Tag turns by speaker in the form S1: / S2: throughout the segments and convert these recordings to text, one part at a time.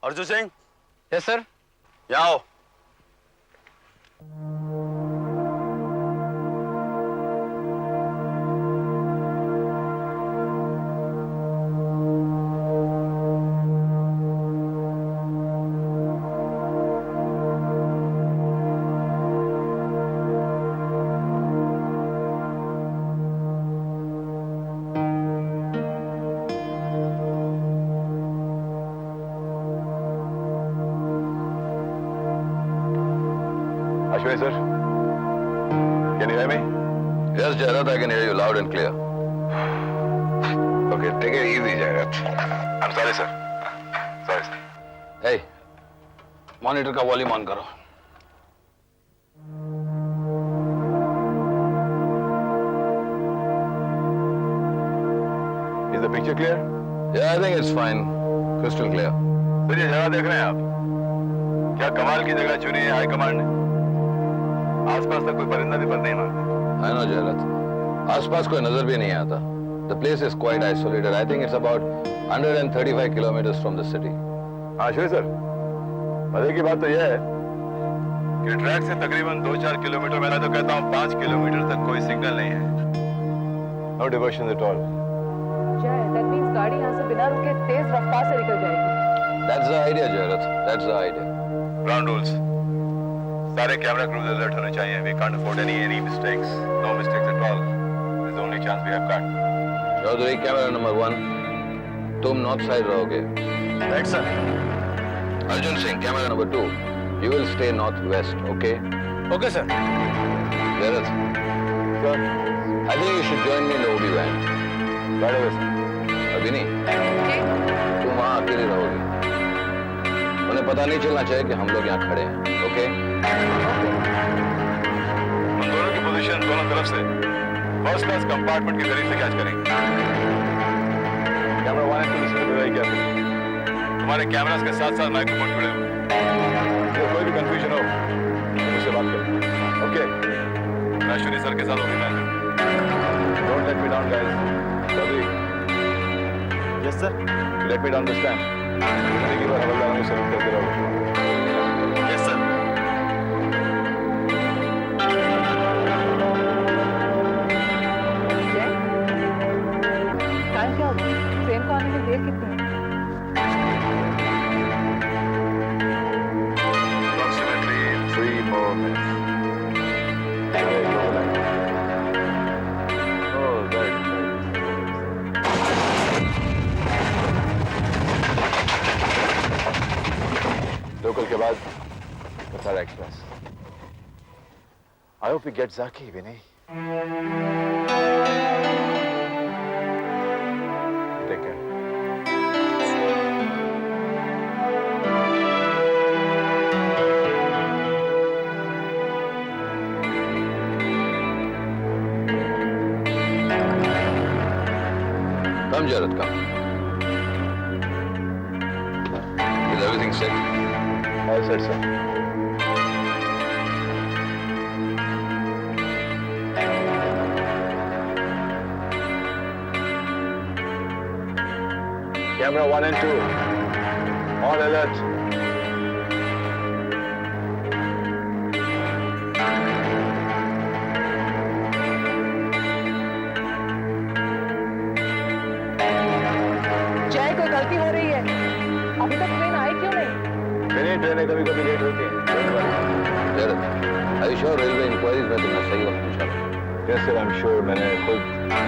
S1: Arjun Singh,
S2: yes sir.
S1: यहाँ आओ।
S3: Ashwini sir, can you hear me?
S4: Yes, Jairat, I can hear you loud and clear.
S3: Okay, take it easy, Jairat. I'm sorry, sir. Sorry, sir.
S4: Hey, monitor का volume on करो.
S3: Is the picture clear?
S4: Yeah, I think it's fine. Crystal clear.
S3: Sir ये जगह देख रहे हैं आप? क्या कमाल की जगह चुनी है हाई कमांड ने? आसपास तक कोई परिंदा भी पर नहीं मारता.
S4: I know, Jairat. आसपास कोई नजर भी नहीं आता. The place is quite isolated. I think it's about 135 kilometers from the city.
S3: हाँ श्री सर, मजे की बात तो यह है कि ट्रैक से तकरीबन 2-4 किलोमीटर, मैं तो कहता हूँ 5 किलोमीटर तक कोई सिग्नल नहीं है. No diversion at all.
S5: That means गाड़ी यहाँ से बिना रुके तेज रफ्तार से निकल जाएगी.
S4: That's the idea, Jairat. That's the idea.
S3: Ground rules. सारे कैमरा क्रूज अलर्ट होने चाहिए. We can't afford any mistakes. No mistakes at all. This is the only chance we have got.
S4: Chaudhary, camera number 1. तुम north side रहोगे.
S3: Right, sir.
S4: Arjun Singh, camera number 2. You will stay northwest, okay?
S2: Okay sir.
S4: Jairat,
S3: Sir.
S4: I think you should join me in the OB van.
S3: Right away, sir.
S4: अभी नहीं. तुम वहाँ अकेले रहोगे. उन्हें पता नहीं चलना चाहिए कि हम लोग यहाँ खड़े हैं, ओके?
S3: उन दोनों की पोजीशन दोनों तरफ से फर्स्ट क्लास कंपार्टमेंट के करीब से कैच करेंगे. कैमरा 1 and 2 डिस्प्ले पे रहेगी आपको. तुम्हारे कैमरास के साथ साथ माइक्रोफोन जुड़े हुए. कोई भी कंफ्यूजन हो तो मुझसे बात करो. ओके, मैं अश्विनी सर के साथ होगी. मैं don't let me down guys. Sorry.
S2: Yes sir.
S3: Let me down this time. जिंदगी भर हवलदारों को सल्यूट करते रहो.
S2: Yes sir.
S5: टाइम क्या होगा? ट्रेन को आने में देर कितनी है?
S3: Approximately 3 more minutes. Oh, right. Local के बाद Kasara express. I hope we get Zaki, Vinay. Take care.
S4: Come, Jairat, come. Is everything set?
S3: All set, sir. Camera 1 and 2. On alert.
S5: जय, कोई गलती हो रही है. अभी तक ट्रेन आई क्यों नहीं?
S3: मेरी ट्रेनें कभी कभी लेट होती हैं.
S4: Jairat, are you sure railway inquiries में तुमने सही वक्त पूछा?
S3: Yes, sir, I'm sure. मैंने खुद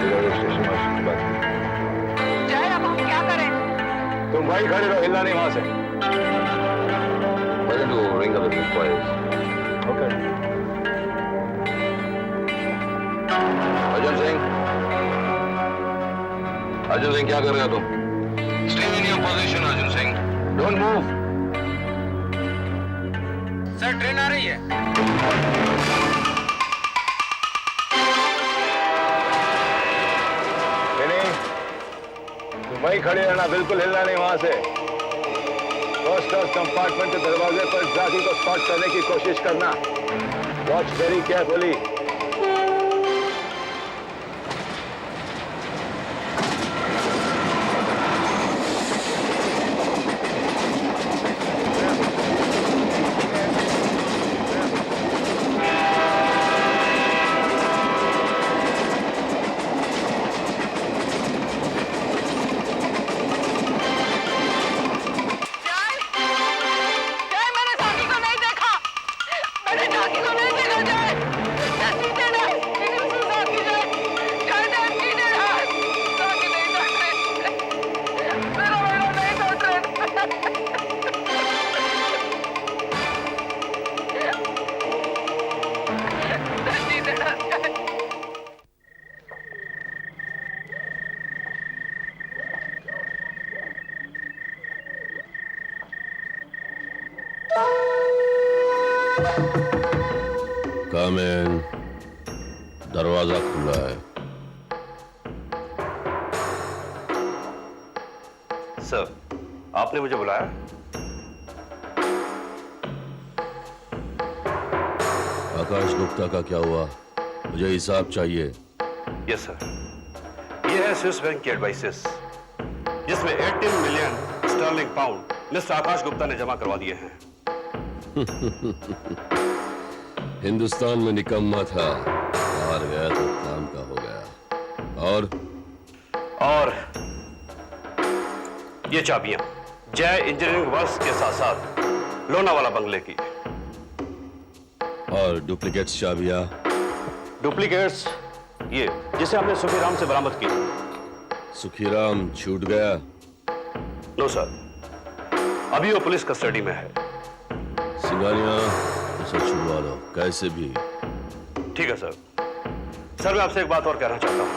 S3: रेलवे स्टेशन मास्टर की बात की.
S5: जय, अब हम क्या करें?
S3: तुम वहीं खड़े रहो, हिलना नहीं वहां से.
S4: Why don't you ring up the inquiries?
S3: Okay.
S4: Arjun Singh? Arjun Singh, क्या कर रहे हो तुम? Stay in your position, Arjun Singh. Don't move.
S2: Sir train आ रही है।
S3: नहीं, तुम वहीं खड़े रहना, बिल्कुल हिलना नहीं वहां से. फर्स्ट क्लास कंपार्टमेंट के दरवाजे पर जाकी को स्पॉट करने की कोशिश करना. Watch very carefully.
S1: Come in. दरवाजा खुला है।
S6: सर, आपने मुझे बुलाया?
S1: आकाश गुप्ता का क्या हुआ? मुझे हिसाब चाहिए।
S6: यस सर, ये है स्विस बैंक की एडवाइसेस, जिसमें 18 मिलियन स्टर्लिंग पाउंड मिस्टर आकाश गुप्ता ने जमा करवा दिए हैं।
S1: हिंदुस्तान में निकम्मा था, बाहर गया तो काम का हो गया।
S6: और ये चाबियां जय इंजीनियरिंग वर्क्स के साथ साथ लोनावाला बंगले की।
S1: और डुप्लीकेट चाबियां?
S6: डुप्लीकेट्स ये जिसे हमने सुखीराम से बरामद की।
S1: सुखीराम छूट गया?
S6: नो सर, अभी वो पुलिस कस्टडी में है।
S1: सिंगानिया, उसे छुड़वा लो कैसे भी।
S6: ठीक है सर। सर, मैं आपसे एक बात और कहना चाहता हूं।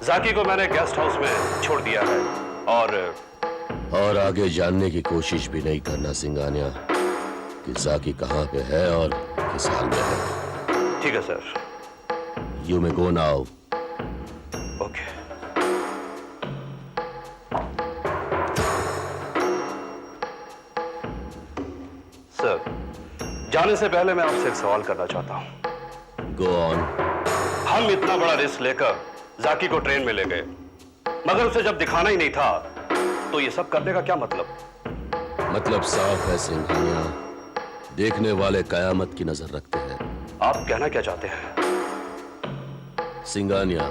S6: जाकी को मैंने गेस्ट हाउस में छोड़ दिया है और
S1: आगे जानने की कोशिश भी नहीं करना सिंगानिया कि जाकी कहां पे है और किस हाल में है।
S6: ठीक है sir.
S1: You may go now.
S6: Okay. Sir, जाने से पहले मैं आपसे एक सवाल करना चाहता हूं।
S1: Go on.
S6: हम इतना बड़ा रिस्क लेकर जाकी को ट्रेन में ले गए, मगर उसे जब दिखाना ही नहीं था तो ये सब करने का क्या मतलब?
S1: मतलब साफ है सिंघानिया, देखने वाले कयामत की नजर रखते हैं।
S6: आप कहना क्या चाहते हैं?
S1: सिंगानिया,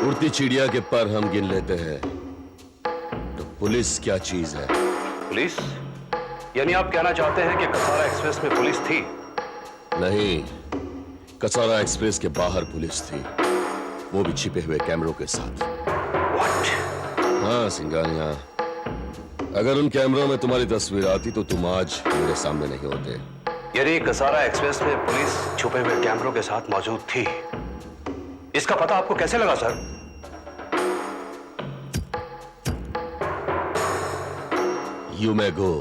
S1: उड़ती चिड़िया के पर हम गिन लेते हैं, तो पुलिस क्या चीज है?
S6: पुलिस? यानी आप कहना चाहते हैं कि कसारा एक्सप्रेस में पुलिस थी?
S1: नहीं, कसारा एक्सप्रेस के बाहर पुलिस थी, वो भी छिपे हुए कैमरों के साथ।
S6: What?
S1: हाँ सिंगानिया, अगर उन कैमरों में तुम्हारी तस्वीर आती तो तुम आज मेरे सामने नहीं होते।
S6: यानी कसारा एक्सप्रेस में पुलिस छुपे हुए कैमरों के साथ मौजूद थी। इसका पता आपको कैसे लगा सर?
S1: यू मे गो।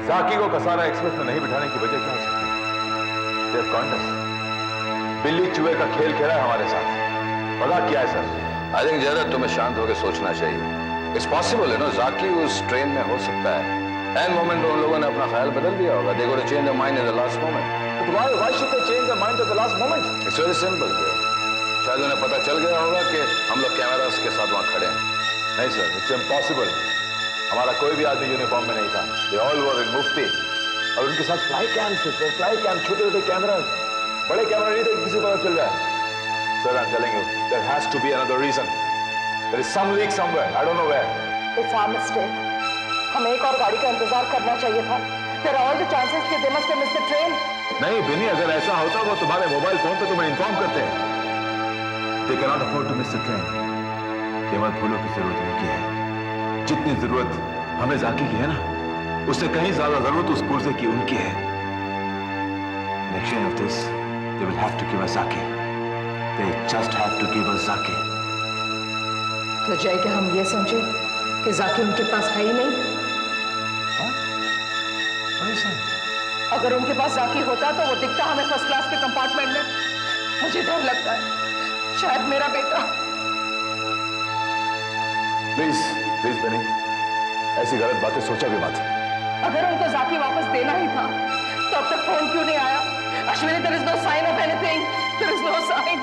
S3: जाकी को कसारा एक्सप्रेस में नहीं बिठाने की वजह क्या हो सकती है? They have conned us. बिल्ली चूहे का खेल खेला है हमारे साथ। पता क्या है सर?
S4: आई थिंक जरा तुम्हें शांत होकर सोचना चाहिए। इट्स पॉसिबल है ना, जाकी उस ट्रेन में हो सकता है। एंड मोमेंट में उन लोगों ने अपना ख्याल बदल दिया होगा। They got to change their mind in the last moment.
S3: But why should they change their mind at the last moment?
S4: It's very simple. शायद उन्हें पता चल गया होगा कि हम लोग कैमरास के साथ वहां खड़े हैं।
S3: नहीं सर, इट्स इम्पॉसिबल। हमारा कोई भी आदमी यूनिफॉर्म में नहीं था। They all were in मुफ्ती। और उनके साथ फ्लाई कैम थे, फ्लाई कैम, छोटे छोटे कैमरा, बड़े कैमरा नहीं थे किसी पता चल जाए। Sir, I'm telling you, there has to be another reason. There is some leak somewhere. I don't know where.
S5: It's our mistake. हमें एक और गाड़ी का इंतजार करना चाहिए था। There are all the chances कि they must have missed the train.
S3: नहीं बिनी, अगर ऐसा होता वो तुम्हारे मोबाइल फोन पे तुम्हें इन्फॉर्म करते हैं। They cannot afford to miss the train. केवल फूलों की जरूरत उनकी है। जितनी जरूरत हमें जाकी की है ना, उससे कहीं ज्यादा जरूरत उस पुर्जे की उनकी है। In exchange of this, they will have to give us Zaki. They just have to give us Zaki.
S5: तो जय के हम ये समझे कि जाकी उनके पास है ही नहीं। अगर उनके पास जाकी होता तो वो दिखता हमें फर्स्ट क्लास के कंपार्टमेंट में। मुझे डर लगता है, शायद मेरा बेटा।
S3: प्लीज प्लीज बनी, ऐसी गलत बातें सोचा भी मत।
S5: अगर उनको जाकी वापस देना ही था तो अब तक फोन क्यों नहीं आया? Ashwini, there is no sign of anything. There is no sign.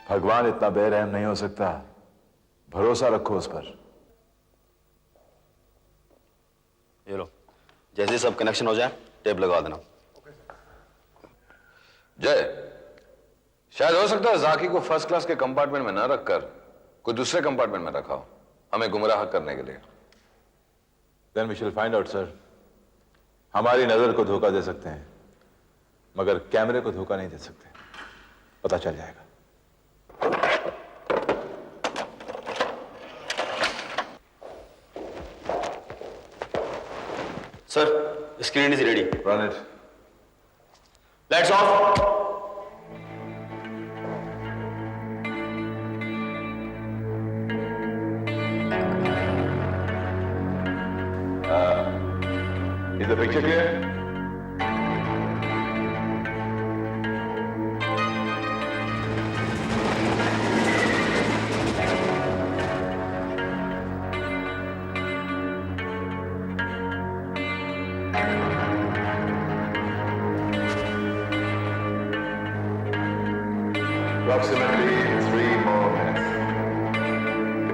S3: भगवान इतना बेरहम नहीं हो सकता। भरोसा रखो उस पर।
S7: ये लो, जैसे सब कनेक्शन हो जाए टेप लगा देना।
S4: जय, शायद हो सकता है जाकी को फर्स्ट क्लास के कंपार्टमेंट में न रखकर कोई दूसरे कंपार्टमेंट में रखा हो, हमें गुमराह करने के लिए।
S3: Then we shall find out, sir. हमारी नजर को धोखा दे सकते हैं, मगर कैमरे को धोखा नहीं दे सकते। पता चल जाएगा।
S7: Sir screen is ready.
S3: Run it.
S7: Lights off.
S3: Is the picture clear? Approximately 3 more minutes.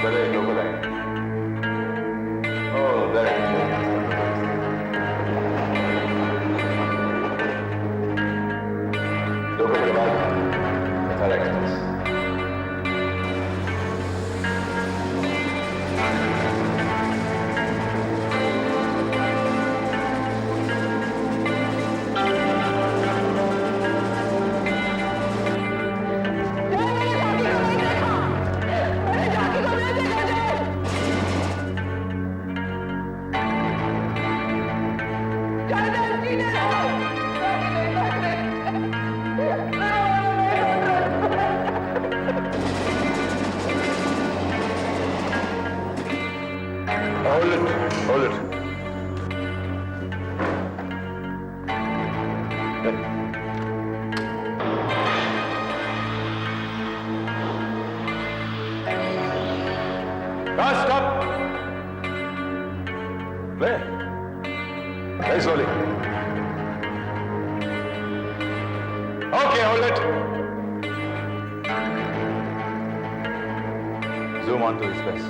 S3: Better local line. Oh, there it is. Local के बाद Qatar Express. Hold it. Hold it. Stop! Where? Very slowly. Okay, hold it. Zoom onto his face.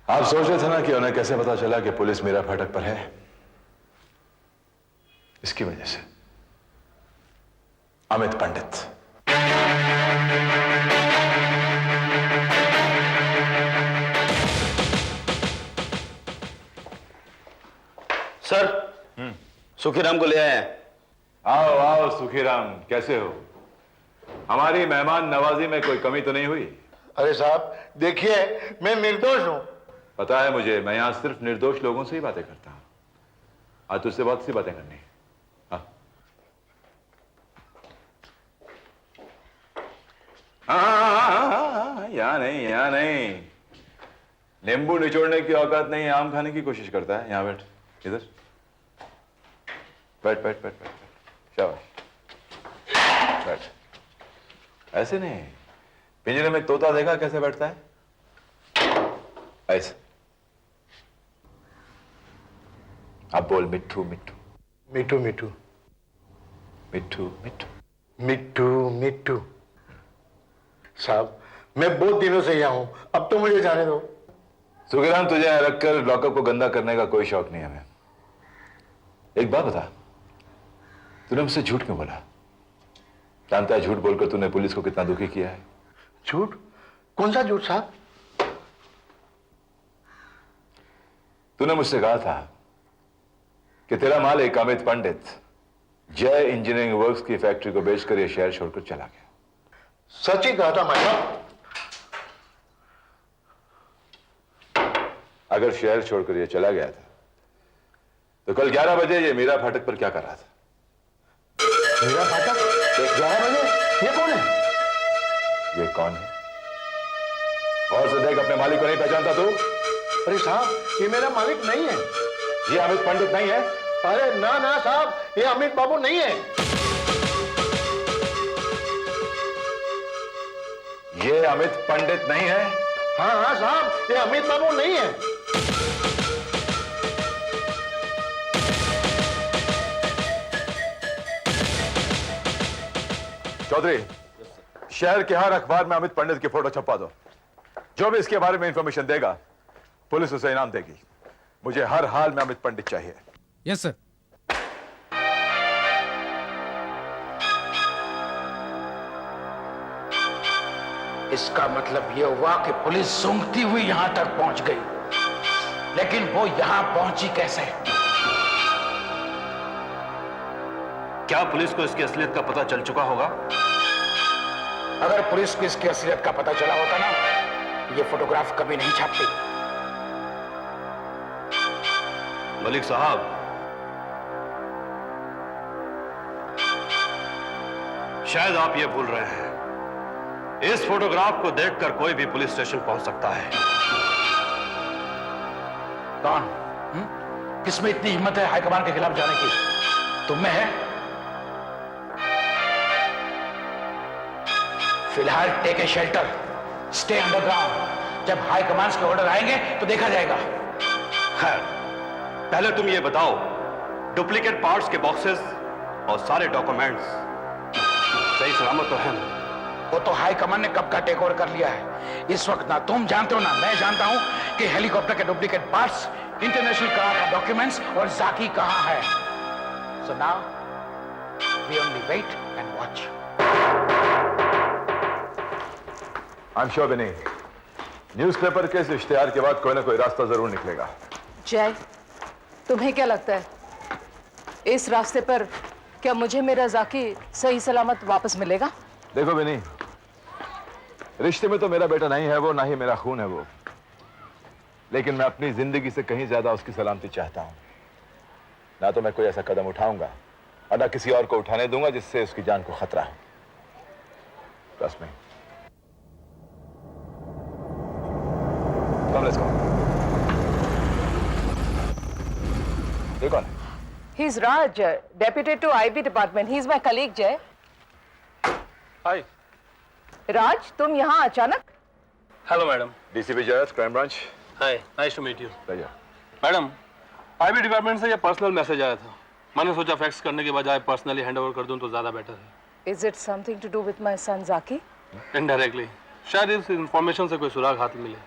S3: आप सोच रहे थे ना कि उन्हें कैसे पता चला कि पुलिस मीरा फाटक पर है? इसकी वजह से अमित पंडित।
S7: सर सुखीराम को ले आए हैं।
S3: आओ आओ सुखीराम, कैसे हो? हमारी मेहमान नवाजी में कोई कमी तो नहीं हुई?
S8: अरे साहब देखिए, मैं निर्दोष हूं।
S3: पता है मुझे, मैं यहां सिर्फ निर्दोष लोगों से ही बातें करता हूं। आज तुझसे बहुत सी बातें करनी है। हाँ, यहाँ नहीं, यहाँ नहीं। नींबू निचोड़ने की औकात नहीं है, आम खाने की कोशिश करता है। यहाँ बैठ, इधर बैठ बैठ बैठ बैठ शाबाश बैठ। ऐसे नहीं, पिंजरे में तोता देखा कैसे बैठता है? ऐसे। अब बोल मिट्ठू मिट्ठू
S8: मिट्टू मिट्टू
S3: मिट्ठू मिट्ठू
S8: मिट्टू मिट्टू। साहब मैं बहुत दिनों से यहाँ हूं, अब तो मुझे जाने दो।
S3: सुखीराम, तुझे यहाँ रखकर लॉकअप को गंदा करने का कोई शौक नहीं है हमें। एक बात बता, तूने मुझसे झूठ क्यों बोला? जानता है झूठ बोलकर तूने पुलिस को कितना दुखी किया है।
S8: झूठ? कौन सा झूठ साहब?
S3: तूने मुझसे कहा था कि तेरा मालिक अमित पंडित जय इंजीनियरिंग वर्क्स की फैक्ट्री को बेचकर यह शहर छोड़कर चला गया।
S8: सच ही कहा था मैडम।
S3: अगर शहर छोड़कर यह चला गया था तो कल 11 बजे ये मीरा फाटक पर क्या कर रहा था?
S8: मीरा फाटक 11 बजे? ये कौन है?
S3: ये कौन है? और से देख, अपने मालिक को नहीं पहचानता तू?
S8: अरे साहब ये मेरा मालिक नहीं है।
S3: ये अमित पंडित नहीं है?
S8: अरे ना ना साहब, ये अमित बाबू नहीं है।
S3: ये अमित पंडित नहीं है?
S8: हाँ हाँ साहब, ये अमित बाबू नहीं है।
S3: चौधरी, शहर के हर अखबार में अमित पंडित की फोटो छपवा दो। जो भी इसके बारे में इंफॉर्मेशन देगा पुलिस उसे इनाम देगी। मुझे हर हाल में अमित पंडित चाहिए।
S9: Yes sir. इसका मतलब यह हुआ कि पुलिस सूंघती हुई यहां तक पहुंच गई, लेकिन वो यहां पहुंची कैसे?
S6: क्या पुलिस को इसकी असलियत का पता चल चुका होगा?
S9: अगर पुलिस को इसकी असलियत का पता चला होता ना, ये फोटोग्राफ कभी नहीं छापती।
S6: मलिक साहब, शायद आप ये भूल रहे हैं, इस फोटोग्राफ को देखकर कोई भी पुलिस स्टेशन पहुंच सकता है।
S9: कौन? किसमें इतनी हिम्मत है हाईकमान के खिलाफ जाने की? तुम में है? फिलहाल take a shelter, stay underground. जब हाई कमांड के ऑर्डर आएंगे तो देखा जाएगा।
S6: खैर, पहले तुम ये बताओ, डुप्लीकेट पार्ट्स के बॉक्सेस और सारे डॉक्यूमेंट्स सही सलामत तो है ना?
S9: वो तो हाई कमांड ने कब का टेक ओवर कर लिया है। इस वक्त ना तुम जानते हो ना मैं जानता हूं कि हेलीकॉप्टर के डुप्लीकेट पार्ट्स, इंटरनेशनल कार का डॉक्यूमेंट्स और जाकी कहां है। So now we only wait and watch.
S3: I am sure Vinnie, newspaper के इस इश्तिहार के बाद कोई ना कोई रास्ता जरूर निकलेगा।
S5: जय, तुम्हें क्या लगता है इस रास्ते पर क्या मुझे मेरा जाकी सही सलामत वापस मिलेगा?
S3: देखो विनी, रिश्ते में तो मेरा बेटा नहीं है वो, ना ही मेरा खून है वो, लेकिन मैं अपनी जिंदगी से कहीं ज्यादा उसकी सलामती चाहता हूं। ना तो मैं कोई ऐसा कदम उठाऊंगा और ना किसी और को उठाने दूंगा जिससे उसकी जान को खतरा हो। Trust me. Come, let's go. ये कौन है?
S5: He's Raj, deputy to IB department. He's my colleague, Jay.
S2: Hi.
S5: राज, तुम यहाँ अचानक?
S2: Hello, madam.
S3: DCP Jayraj, crime branch.
S2: Hi. Nice to meet you.
S3: Pleasure.
S2: Madam, IB department से ये पर्सनल मैसेज आया था। मैंने सोचा फैक्स करने के बजाय पर्सनली हैंड ओवर कर दूं तो ज्यादा बेटर है।
S5: Is it something to do with my son Zaki?
S2: Indirectly, शायद इस इंफॉर्मेशन से कोई सुराग हाथ मिले।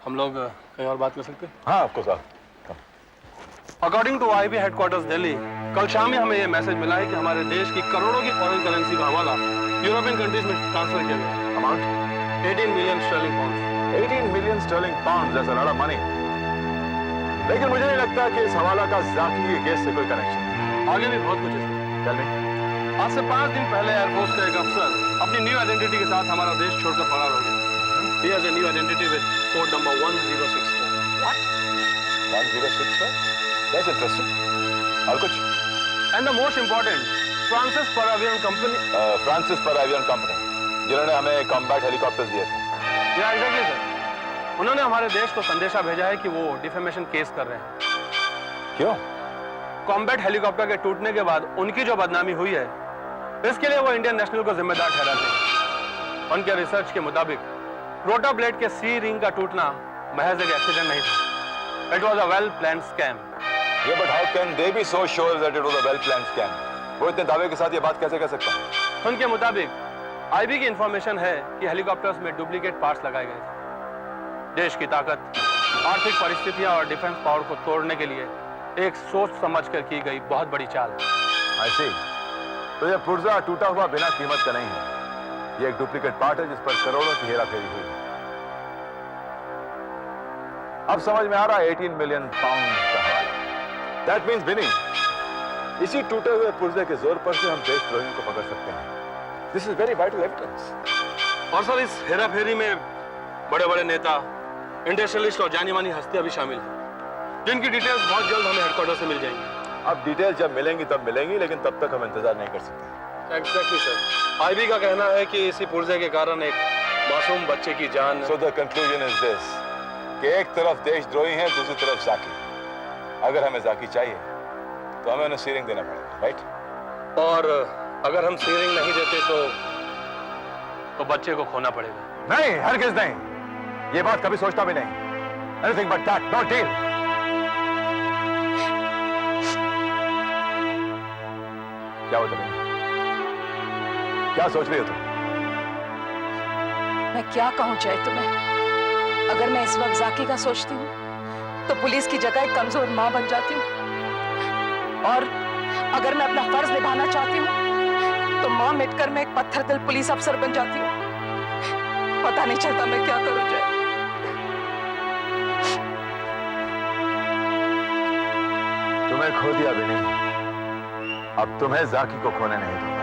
S2: हम लोग कहीं और बात कर सकते हैं?
S3: हाँ, आपको साहब।
S2: According to IB headquarters Delhi, कल शाम ही हमें ये मैसेज मिला है कि हमारे देश की करोड़ों की फॉरेन करेंसी का हवाला यूरोपियन कंट्रीज में ट्रांसफर किया गया।
S3: Amount
S2: 18 million sterling pound.
S3: 18 million sterling pound, that's a lot of money. लेकिन मुझे नहीं लगता कि इस हवाला का जाकी के केस से कोई कनेक्शन है।
S2: आगे भी बहुत कुछ है।
S3: Tell me।
S2: आज से 5 दिन पहले एयरफोर्स का एक अफसर अपनी न्यू आइडेंटिटी के साथ हमारा देश छोड़कर फरार हो गया। He has a new identity with code number 1064.
S5: What?
S3: 1064? That's interesting. और कुछ?
S2: And the most important, Francis Per Aviation Company.
S3: Francis पर एवियन कंपनी, जिन्होंने हमें कॉम्बैट हेलीकॉप्टर्स दिए थे।
S2: Yeah, exactly, sir. उन्होंने हमारे देश को संदेशा भेजा है कि वो डिफेमेशन केस कर रहे हैं।
S3: क्यों?
S2: कॉम्बैट हेलीकॉप्टर के टूटने के बाद उनकी जो बदनामी हुई है, इसके लिए वो इंडियन नेशनल को जिम्मेदार ठहराते हैं। उनके रिसर्च के मुताबिक रोटर ब्लेड के सी रिंग का टूटना महज एक एक्सीडेंट नहीं था। It was a well planned scam.
S3: Yeah, but how can they be so sure that it was a well-planned scam? वो इतने दावे के साथ ये बात कैसे कह सकता है?
S2: उनके मुताबिक IB की इंफॉर्मेशन है कि हेलीकॉप्टर्स में डुप्लीकेट पार्ट्स लगाए गए थे। देश की ताकत, आर्थिक परिस्थितियां और डिफेंस पावर को तोड़ने के लिए एक सोच समझकर की गई बहुत बड़ी चाल।
S3: I see. तो ये पुर्जा टूटा हुआ बिना कीमत का नहीं है। ये एक डुप्लीकेट पार्ट है जिस पर करोड़ों की हेराफेरी हुई है। अब समझ में आ रहा है 18 मिलियन पाउंड का हवाला। That means विनी, इसी टूटे हुए पुर्जे के जोर पर से हम देशद्रोहियों को पकड़ सकते हैं। This is very vital evidence.
S2: और सर, इस हेराफेरी में बड़े बड़े नेता, इंडस्ट्रियलिस्ट और जानी मानी हस्तियां भी शामिल हैं, जिनकी डिटेल्स बहुत जल्द हमें हेडक्वार्टर से मिल जाएंगी।
S3: अब डिटेल जब मिलेंगी तब मिलेंगी, लेकिन तब तक हम इंतजार नहीं कर सकते।
S2: Exactly sir. IB का कहना है कि इसी पुर्जे के कारण एक मासूम बच्चे की जान।
S3: So the conclusion is this, कि एक तरफ देशद्रोही हैं, दूसरी तरफ जाकी। अगर हमें जाकी चाहिए तो हमें उन्हें सीरिंग देना पड़ेगा, राइट?
S2: और अगर हम सीरिंग नहीं देते तो बच्चे को खोना पड़ेगा।
S3: नहीं, हरगिज़ नहीं। ये बात कभी सोचता भी नहीं। Anything but that, no deal. क्या होता है? क्या सोच रही हो तुम?
S5: मैं क्या कहूँ जय तुम्हें? अगर मैं इस वक्त जाकी का सोचती हूँ तो पुलिस की जगह एक कमजोर माँ बन जाती हूँ, और अगर मैं अपना फर्ज निभाना चाहती हूँ तो माँ मिटकर मैं एक पत्थर दिल पुलिस अफसर बन जाती हूँ। पता नहीं चलता मैं क्या करूं जय।
S3: तुम्हें खो दिया भी नहीं, अब तुम्हें जाकी को खोने नहीं दूंगा।